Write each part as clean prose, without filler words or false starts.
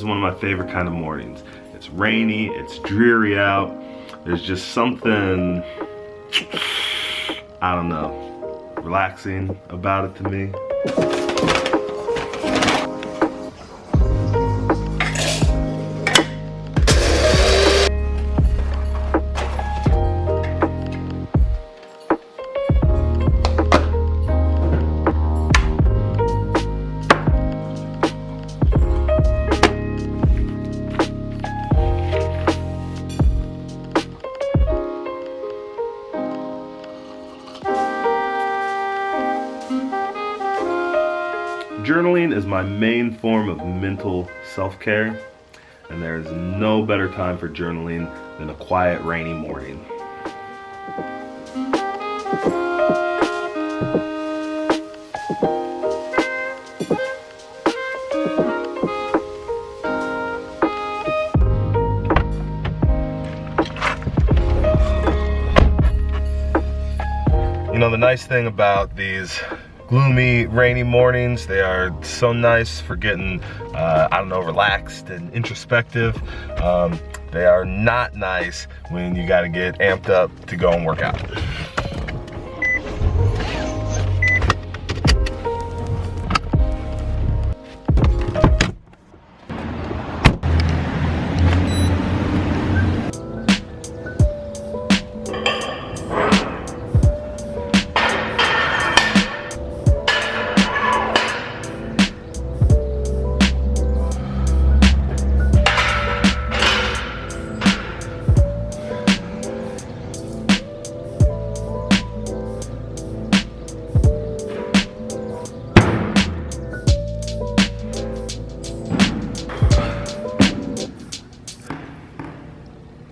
one of my favorite kind of mornings. It's rainy, it's dreary out. There's just something, I don't know, relaxing about it to me. Journaling is my main form of mental self-care, and there is no better time for journaling than a quiet, rainy morning. You know, the nice thing about these gloomy, rainy mornings, they are so nice for getting, I don't know, relaxed and introspective. They are not nice when you gotta get amped up to go and work out.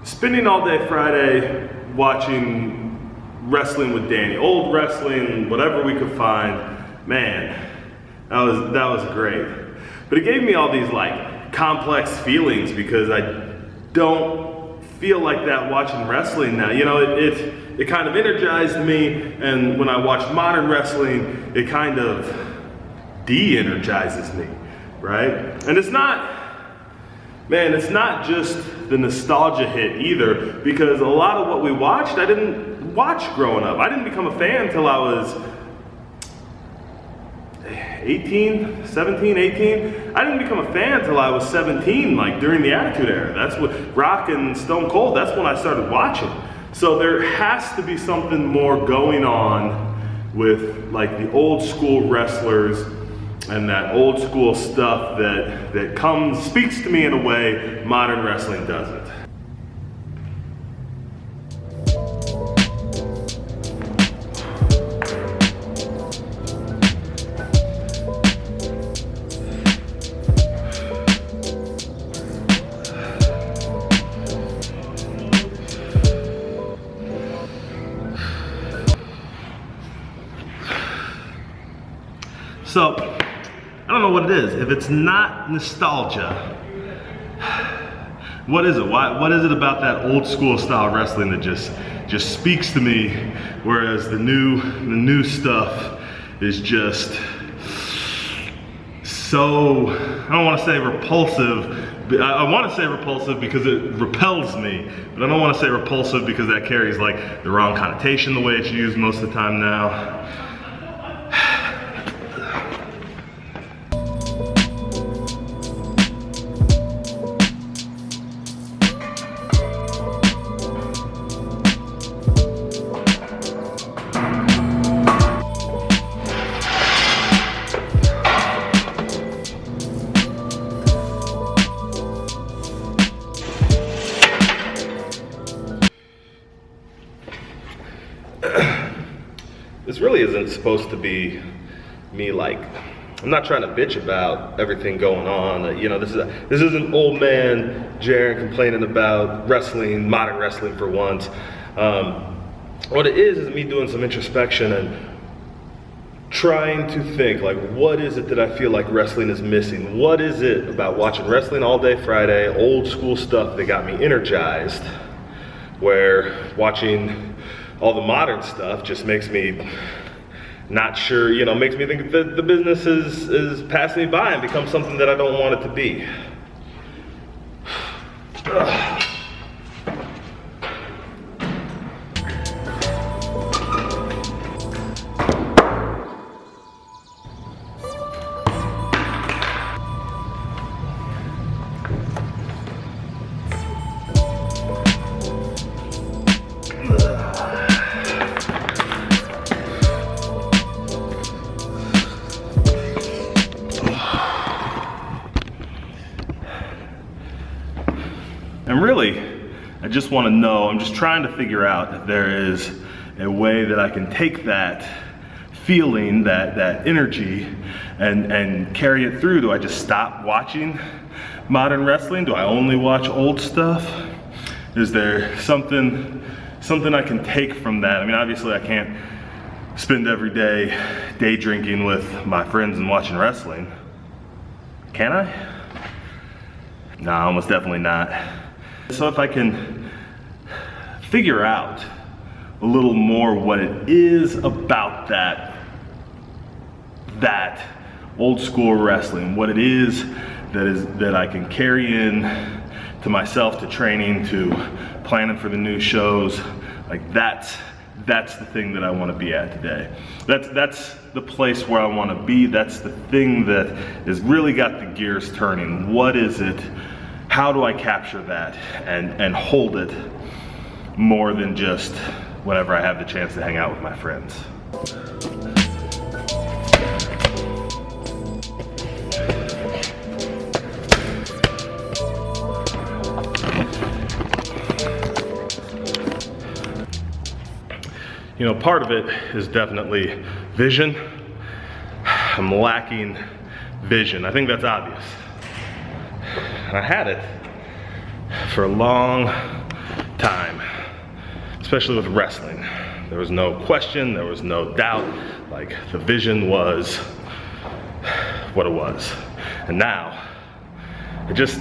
Spending all day Friday watching wrestling with Danny, old wrestling, whatever we could find, man, that was great. But it gave me all these like complex feelings because I don't feel like that watching wrestling now. You know, it kind of energized me, and when I watch modern wrestling, it kind of de-energizes me, right? And it's not, man, it's not just the nostalgia hit either, because a lot of what we watched, I didn't watch growing up. I didn't become a fan until I was 17, 18. I didn't become a fan until I was 17, like during the Attitude Era. That's what, Rock and Stone Cold, that's when I started watching. So there has to be something more going on with like the old school wrestlers and that old school stuff that speaks to me in a way modern wrestling doesn't. So, I don't know what it is. If it's not nostalgia, what is it? What is it about that old school style wrestling that just speaks to me, whereas the new stuff is just so, I don't want to say repulsive. I want to say repulsive because it repels me, but I don't want to say repulsive because that carries like the wrong connotation the way it's used most of the time now. This really isn't supposed to be me like, I'm not trying to bitch about everything going on. You know, this isn't old man Jaron complaining about wrestling, modern wrestling for once. What it is me doing some introspection and trying to think like, what is it that I feel like wrestling is missing? What is it about watching wrestling all day Friday, old school stuff that got me energized, where watching all the modern stuff just makes me not sure, you know, makes me think that the business is passing me by and becomes something that I don't want it to be. And really, I just want to know, I'm just trying to figure out if there is a way that I can take that feeling, that energy, and carry it through. Do I just stop watching modern wrestling? Do I only watch old stuff? Is there something I can take from that? I mean, obviously I can't spend every day drinking with my friends and watching wrestling. Can I? No, almost definitely not. So if I can figure out a little more what it is about that old school wrestling, what it is that I can carry in to myself, to training, to planning for the new shows, like that's the thing that I want to be at today. That's the place where I want to be. That's the thing that has really got the gears turning. What is it? How do I capture that and hold it more than just whenever I have the chance to hang out with my friends? You know, part of it is definitely vision. I'm lacking vision. I think that's obvious. And I had it for a long time, especially with wrestling. There was no question, there was no doubt. Like, the vision was what it was. And now, it just,